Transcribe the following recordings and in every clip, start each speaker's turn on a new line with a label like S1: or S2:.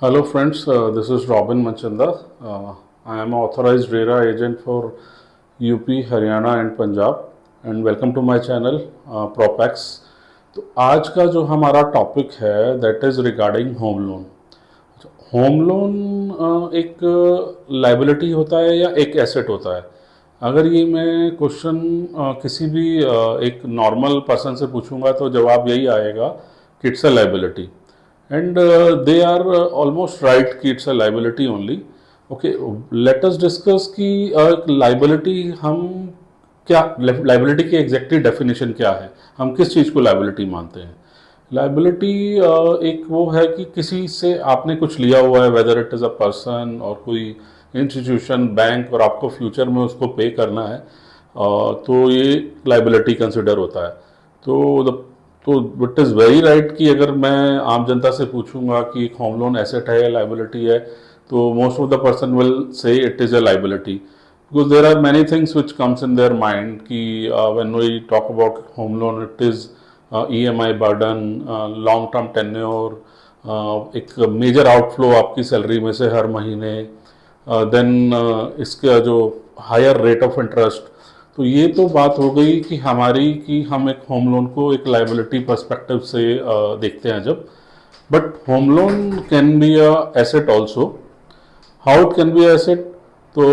S1: Hello friends, this is Robin Manchanda. I am an authorized RERA agent for UP, Haryana and Punjab and welcome to my channel PropX. तो आज का जो हमारा topic है that is regarding home loan. Home loan एक liability होता है या एक एसेट होता है? अगर ये मैं क्वेश्चन किसी भी एक नॉर्मल पर्सन से पूछूंगा तो जवाब यही आएगा कि it's a liability and they are almost right कि it's a liability only. Okay, let us discuss कि liability हम क्या liability की exactly definition क्या है, हम किस चीज़ को liability मानते हैं? लाइबिलिटी एक वो है कि किसी से आपने कुछ लिया हुआ है, whether it is a person और कोई इंस्टीट्यूशन बैंक, और आपको फ्यूचर में उसको पे करना है, तो ये लाइबिलिटी कंसिडर होता है। तो तो इट इज़ वेरी राइट कि अगर मैं आम जनता से पूछूंगा कि एक होम लोन एसेट है या लाइबिलिटी है, तो most of the person will say it is a liability because there are many things which comes in their mind कि when we talk about home loan it is EMI burden, long term tenure, एक major outflow आपकी salary में से हर महीने, then इसका जो higher rate of interest. तो ये तो बात हो गई कि हमारी कि हम एक होम लोन को एक लाइबिलिटी पर्सपेक्टिव से देखते हैं जब, but home loan can be a asset also. How it can be asset? तो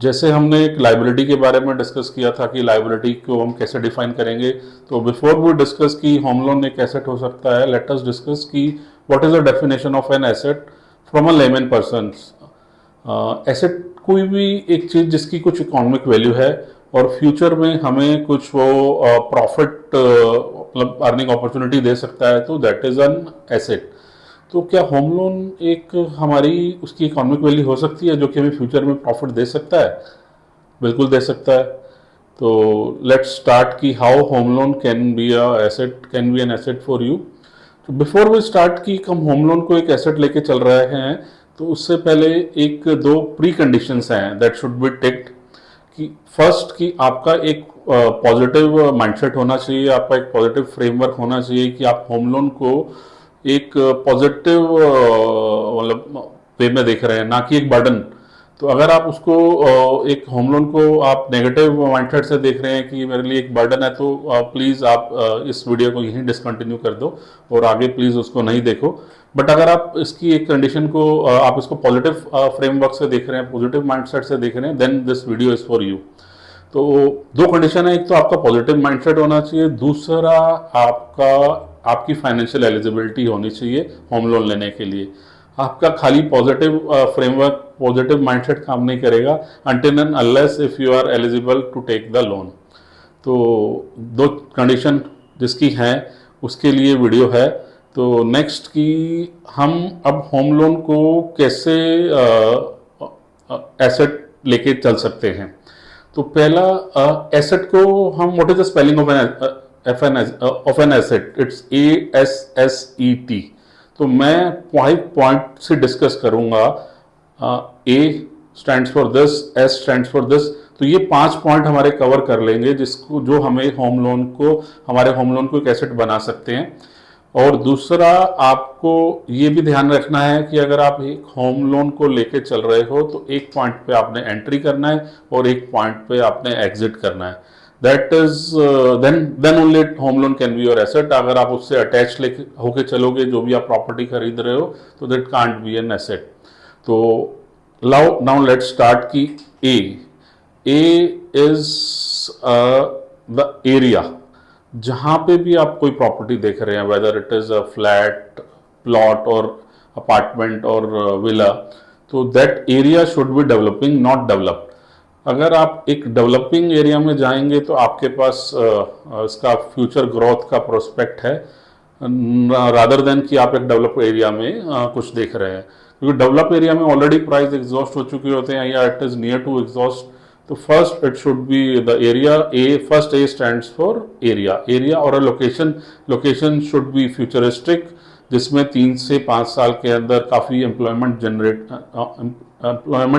S1: जैसे हमने एक लाइबिलिटी के बारे में डिस्कस किया था कि लाइबिलिटी को हम कैसे डिफाइन करेंगे, तो बिफोर वी डिस्कस कि होम लोन एक एसेट हो सकता है, लेट अस डिस्कस कि what is the definition of an asset from a lemon person. Asset कोई भी एक चीज जिसकी कुछ इकोनॉमिक वैल्यू है और फ्यूचर में हमें कुछ वो प्रॉफिट मतलब अर्निंग अपॉर्चुनिटी दे सकता है, तो दैट इज एन एसेट। तो क्या होम लोन एक हमारी उसकी इकोनॉमिक वैल्यू हो सकती है जो कि हमें फ्यूचर में प्रॉफिट दे सकता है? बिल्कुल दे सकता है। तो लेट्स स्टार्ट कि how home loan can be a asset, can be an asset for you. तो बिफोर वी स्टार्ट कि हम होम लोन को एक एसेट लेके चल रहे हैं, तो उससे पहले एक दो प्री कंडीशंस हैं दैट शुड बी टिक्ड। कि फर्स्ट कि आपका एक पॉजिटिव माइंडसेट होना चाहिए, आपका एक पॉजिटिव फ्रेमवर्क होना चाहिए कि आप होम लोन को एक पॉजिटिव मतलब वे में देख रहे हैं, ना कि एक बर्डन। तो अगर आप उसको एक होम लोन को आप नेगेटिव माइंडसेट से देख रहे हैं कि मेरे लिए एक बर्डन है, तो प्लीज़ आप इस वीडियो को यहीं डिसकंटिन्यू कर दो और आगे प्लीज़ उसको नहीं देखो। बट अगर आप इसकी एक कंडीशन को आप इसको पॉजिटिव फ्रेमवर्क से देख रहे हैं, पॉजिटिव माइंडसेट से देख रहे हैं, then this video is for you. तो दो कंडीशन है, एक तो आपका पॉजिटिव माइंडसेट होना चाहिए, दूसरा आपका आपकी फाइनेंशियल एलिजिबिलिटी होनी चाहिए होम लोन लेने के लिए। आपका खाली पॉजिटिव फ्रेमवर्क, पॉजिटिव माइंडसेट काम नहीं करेगा until and unless if you are eligible to take the loan. तो दो कंडीशन जिसकी हैं उसके लिए वीडियो है। तो नेक्स्ट कि हम अब होम लोन को कैसे एसेट लेके चल सकते हैं। तो पहला एसेट को हम, what is the spelling of an asset? It's ASSET। तो मैं 5 पॉइंट से डिस्कस करूंगा। ए stands for this, S stands for this. तो ये 5 पॉइंट हमारे कवर कर लेंगे जिसको जो हमें होम लोन को, हमारे होम लोन को एक एसेट बना सकते हैं। और दूसरा आपको ये भी ध्यान रखना है कि अगर आप एक होम लोन को लेके चल रहे हो तो एक पॉइंट पे आपने एंट्री करना है और एक पॉइंट पे आपने एग्जिट करना है। That is then only home loan can be your asset. अगर आप उससे अटैच लेके होके चलोगे, जो भी आप प्रॉपर्टी खरीद रहे हो, तो that can't be an asset. तो नाउ लेट्स स्टार्ट की ए इज द एरिया जहां पे भी आप कोई प्रॉपर्टी देख रहे हैं, whether it is a flat, plot और अपार्टमेंट और विला, तो that area should be developing, not developed. अगर आप एक डेवलपिंग एरिया में जाएंगे तो आपके पास इसका फ्यूचर ग्रोथ का प्रोस्पेक्ट है, रादर देन कि आप एक डेवलप एरिया में कुछ देख रहे हैं, क्योंकि डेवलप एरिया में ऑलरेडी प्राइस एग्जॉस्ट हो चुके होते हैं या it is near to exhaust. तो first it should be the area. A, first A stands for area. Area और a location. Location should be futuristic, जिसमें 3 से 5 साल के अंदर काफ़ी एम्प्लॉयमेंट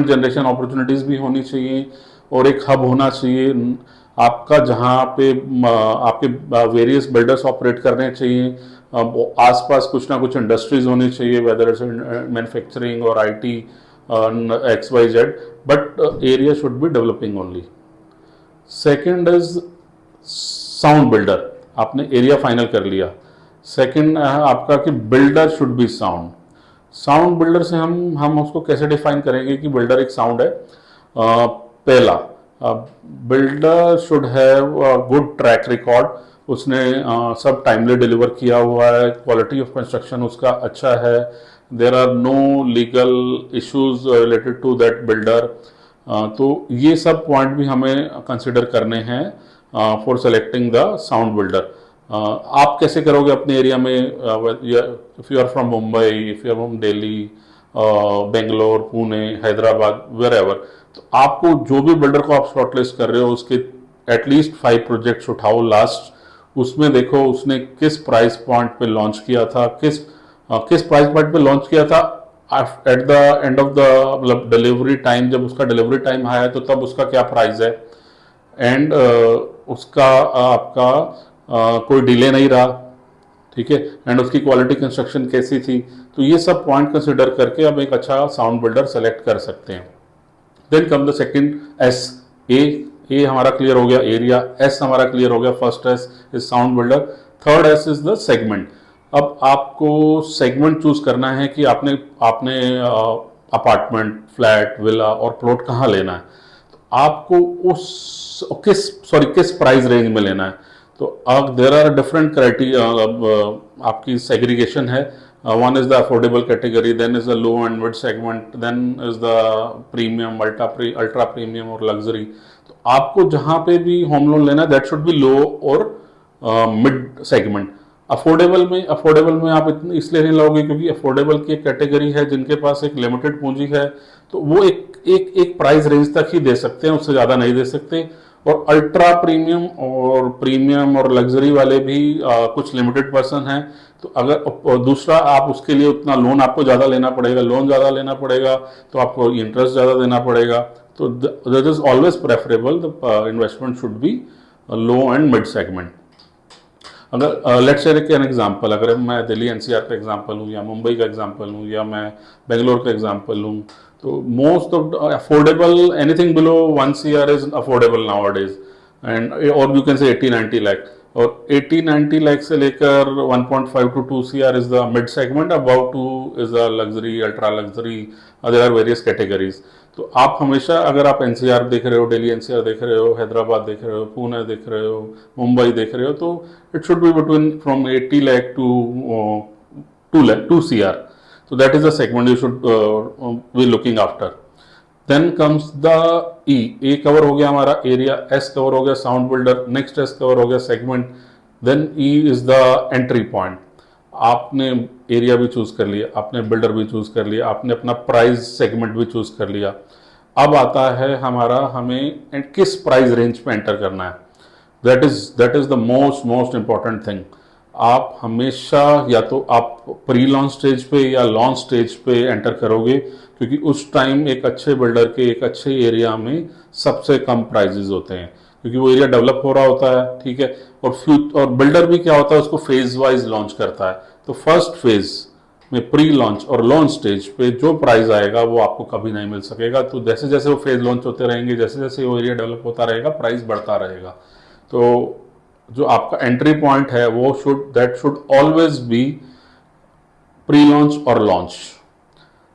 S1: जनरेशन अपॉर्चुनिटीज़ भी होनी चाहिए और एक हब होना चाहिए आपका, जहाँ पे आपके वेरियस बिल्डर्स ऑपरेट करने चाहिए, आसपास कुछ ना कुछ इंडस्ट्रीज होनी चाहिए, वेदर इट्स मैन्युफैक्चरिंग और IT, XYZ, but area should be developing only. Second is sound builder. आपने एरिया फाइनल कर लिया, सेकेंड है आपका कि builder should be sound. Sound builder से हम उसको कैसे डिफाइन करेंगे कि बिल्डर एक साउंड है? पहला, builder should have good track record, उसने सब टाइमली डिलीवर किया हुआ है, क्वालिटी ऑफ कंस्ट्रक्शन उसका अच्छा है, there are no legal issues related to that builder. तो ये सब पॉइंट भी हमें कंसिडर करने हैं for selecting the sound builder. आप कैसे करोगे अपने एरिया में? If you are from Mumbai, if you are from Delhi, Bangalore, Pune, Hyderabad, wherever, तो आपको जो भी बिल्डर को आप शॉर्टलिस्ट कर रहे हो उसके एटलीस्ट 5 प्रोजेक्ट्स उठाओ लास्ट, उसमें देखो उसने किस प्राइस पॉइंट पे लॉन्च किया था, किस प्राइस पॉइंट पे लॉन्च किया था, at the end of the मतलब डिलीवरी टाइम, जब उसका डिलीवरी टाइम आया तो तब उसका क्या प्राइस है, एंड उसका आपका कोई डिले नहीं रहा, ठीक है, एंड उसकी क्वालिटी कंस्ट्रक्शन कैसी थी। तो ये सब पॉइंट कंसिडर करके आप एक अच्छा साउंड बिल्डर सेलेक्ट कर सकते हैं। Then come the second S. A हमारा क्लियर हो गया, एरिया। एस हमारा क्लियर हो गया, first S is sound builder. Third S is the segment. अब आपको सेगमेंट चूज करना है कि आपने अपार्टमेंट, फ्लैट, विला और प्लॉट कहाँ लेना है, तो आपको किस प्राइस रेंज में लेना है। तो देर आर डिफरेंट क्राइटेरिया, आपकी सेग्रीगेशन है। One is the affordable category, then is the low end mid segment, then is the premium, ultra premium और लग्जरी। तो आपको जहां पे भी होम लोन लेना है दैट शुड बी लो और मिड सेगमेंट। अफोर्डेबल में आप इतने इसलिए नहीं लोगे क्योंकि अफोर्डेबल की एक कैटेगरी है जिनके पास एक लिमिटेड पूंजी है, तो वो एक प्राइस रेंज तक ही दे सकते हैं, उससे ज़्यादा नहीं दे सकते। और अल्ट्रा प्रीमियम और लग्जरी वाले भी कुछ लिमिटेड पर्सन हैं। तो अगर दूसरा आप उसके लिए उतना लोन आपको ज़्यादा लेना पड़ेगा, तो आपको इंटरेस्ट ज़्यादा देना पड़ेगा। तो that is always preferable the investment should be low end mid segment. अगर लेट्स से एन एग्जांपल, अगर मैं दिल्ली एनसीआर का एग्जांपल हूँ या मुंबई का एग्जांपल हूँ या मैं बेंगलोर का एग्जांपल हूँ, तो most of affordable, anything below 1 CR is affordable now days, and और यू कैन से 80-90 लाख, और 80-90 लाख से लेकर 1.5 to 2 CR is the mid segment, about 2 is the luxury, ultra luxury, there are various categories. तो आप हमेशा, अगर आप एनसीआर देख रहे हो, दिल्ली एनसीआर देख रहे हो, हैदराबाद देख रहे हो, पुणे देख रहे हो, मुंबई देख रहे हो, तो it should be between from 80 lakh to 2 CR. So that is the segment you should be looking after. Then comes the E. A cover हो गया हमारा एरिया, S cover हो गया sound builder, next S cover हो गया segment, then E is the entry point. आपने area भी choose कर लिया, आपने बिल्डर भी चूज कर लिया, आपने अपना प्राइस सेगमेंट भी चूज कर लिया। अब आता है हमारा, हमें किस प्राइस रेंज पे एंटर करना है। That is the most important thing. आप हमेशा या तो आप प्री लॉन्च स्टेज पे या लॉन्च स्टेज पे एंटर करोगे, क्योंकि उस टाइम एक अच्छे बिल्डर के एक अच्छे एरिया में सबसे कम प्राइजेज होते हैं, क्योंकि वो एरिया डेवलप हो रहा होता है, ठीक है। और बिल्डर भी क्या होता है, उसको फेज वाइज लॉन्च करता है। तो फर्स्ट फेज में प्री लॉन्च और लॉन्च स्टेज पे जो प्राइस आएगा वो आपको कभी नहीं मिल सकेगा। तो जैसे जैसे वो फेज लॉन्च होते रहेंगे, जैसे जैसे वो एरिया डेवलप होता रहेगा, प्राइस बढ़ता रहेगा। तो जो आपका एंट्री पॉइंट है वो that should always be pre launch और launch.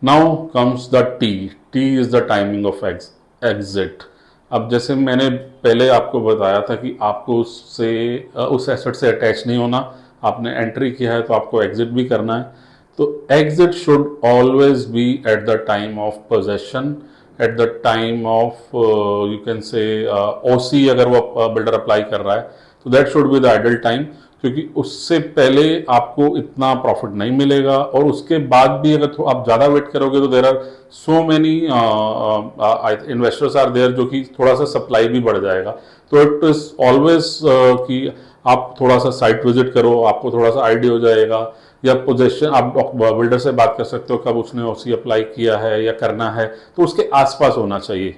S1: Now comes the T is the timing of exit. अब जैसे मैंने पहले आपको बताया था कि आपको उस एसेट से अटैच नहीं होना, आपने एंट्री किया है तो आपको एग्जिट भी करना है। तो exit should always be at the time of possession, at the time of you can say OC, अगर वो बिल्डर अप्लाई कर रहा है तो that should be the idle time, क्योंकि उससे पहले आपको इतना प्रॉफिट नहीं मिलेगा, और उसके बाद भी अगर आप ज़्यादा वेट करोगे तो there are so many investors are there, जो कि थोड़ा सा सप्लाई भी बढ़ जाएगा। तो इट इज ऑलवेज कि आप थोड़ा सा साइट विजिट करो, आपको थोड़ा सा आइडिया हो जाएगा, या पोजेशन आप बिल्डर से बात कर सकते हो कब उसने ओसी अप्लाई किया है या करना है, तो उसके आसपास होना चाहिए।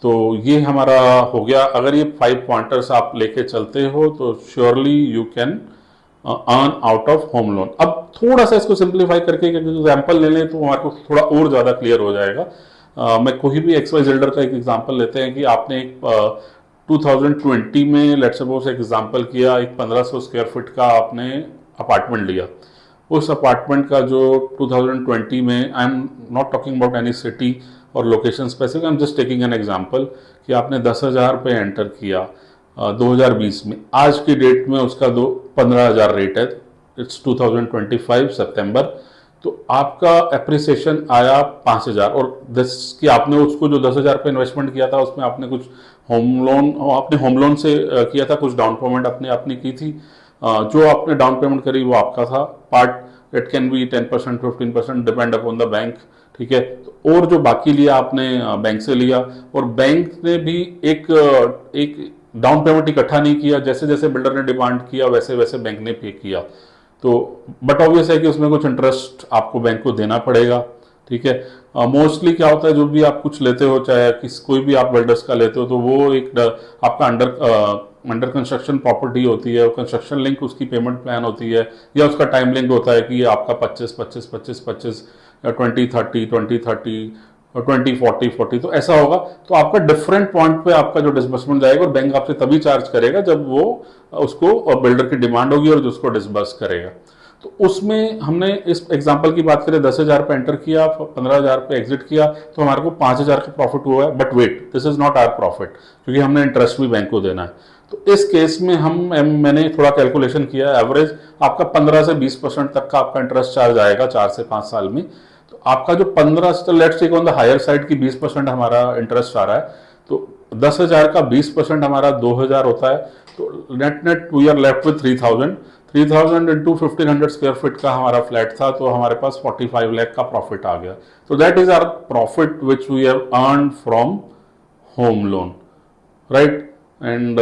S1: तो ये हमारा हो गया। अगर ये 5 पॉइंटर्स आप लेके चलते हो तो surely you can earn out of home loan. अब थोड़ा सा इसको सिंप्लीफाई करके एग्जाम्पल ले लें तो हमारे को थोड़ा और ज़्यादा क्लियर हो जाएगा। मैं कोई भी एक्स वाई जेडर का एक एग्जाम्पल लेते हैं कि आपने एक 2020 में लेट्स सपोज एक एग्जाम्पल किया, एक 1500 स्क्वायर फीट का आपने अपार्टमेंट लिया। उस अपार्टमेंट का जो 2020 में, I am not talking about any city और location specific, I am just taking an example कि आपने 10,000 पे एंटर किया 2020 में। आज की डेट में उसका 15,000 रेट है, इट्स 2025 सितंबर। तो आपका एप्रिसिएशन आया 5,000, और कि आपने उसको जो 10,000 पे इन्वेस्टमेंट किया था उसमें आपने कुछ होम लोन से किया था, कुछ डाउन पेमेंट अपने अपनी की थी। जो आपने डाउन पेमेंट करी वो आपका था part, it can be 10% 15% depend upon the bank, ठीक है। और जो बाकी लिया आपने बैंक से लिया, और बैंक ने भी एक डाउन पेमेंट इकट्ठा नहीं किया, जैसे जैसे बिल्डर ने डिमांड किया वैसे वैसे बैंक ने पे किया। तो बट ऑब्वियस है कि उसमें कुछ इंटरेस्ट आपको बैंक को देना पड़ेगा, ठीक है। मोस्टली क्या होता है, जो भी आप कुछ लेते हो, चाहे कोई भी आप बिल्डर्स का लेते हो, तो वो एक आपका अंडर कंस्ट्रक्शन प्रॉपर्टी होती है, कंस्ट्रक्शन लिंक उसकी पेमेंट प्लान होती है, या उसका टाइम लिंक होता है कि आपका 25-25-25-25 या 20-30 और 20-40-40, तो ऐसा होगा। तो आपका डिफरेंट पॉइंट पे आपका जो डिसबर्समेंट जाएगा, और बैंक आपसे तभी चार्ज करेगा जब वो उसको बिल्डर की डिमांड होगी और जो उसको डिसबर्स करेगा। तो उसमें हमने इस एग्जांपल की बात करें, 10,000 पे एंटर किया, 15,000 पे एग्जिट किया, तो हमारे को 5,000 का प्रॉफिट हुआ है। But wait, this is not our profit, क्योंकि हमने इंटरेस्ट भी बैंक को देना है। तो इस केस में मैंने थोड़ा कैलकुलेशन किया, एवरेज आपका 15 से 20% तक का आपका इंटरेस्ट चार्ज आएगा 4 से 5 साल में। तो आपका जो 15, let's take on the higher side की 20% हमारा इंटरेस्ट आ रहा है, तो 10,000 का 20% हमारा 2,000 होता है। तो net we are left with 3,000 into 1,500 square feet का हमारा फ्लैट था, तो हमारे पास 45 लाख का प्रॉफिट आ गया। तो that is our profit which we have earn from home loan, right. And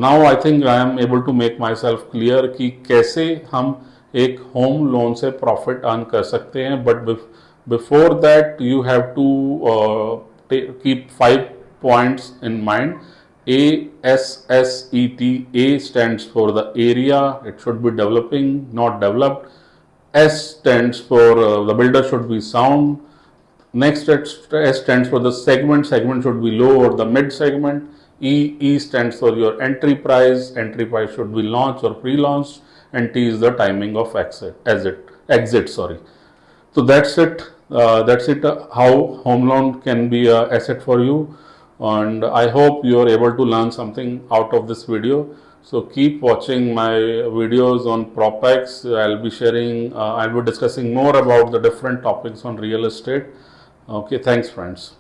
S1: now I think I am able to make myself clear कि कैसे हम एक होम लोन से प्रॉफिट अर्न कर सकते हैं। But before that you have to keep 5 points in mind. ASSET. A stands for the area, it should be developing, not developed. S stands for the builder should be sound. Next, S stands for the segment should be low or the mid segment. E stands for your entry price should be launched or pre-launched, and T is the timing of exit. Sorry. So that's it. How home loan can be a asset for you, and I hope you are able to learn something out of this video. So keep watching my videos on PropX. I'll be discussing more about the different topics on real estate. Okay, thanks friends.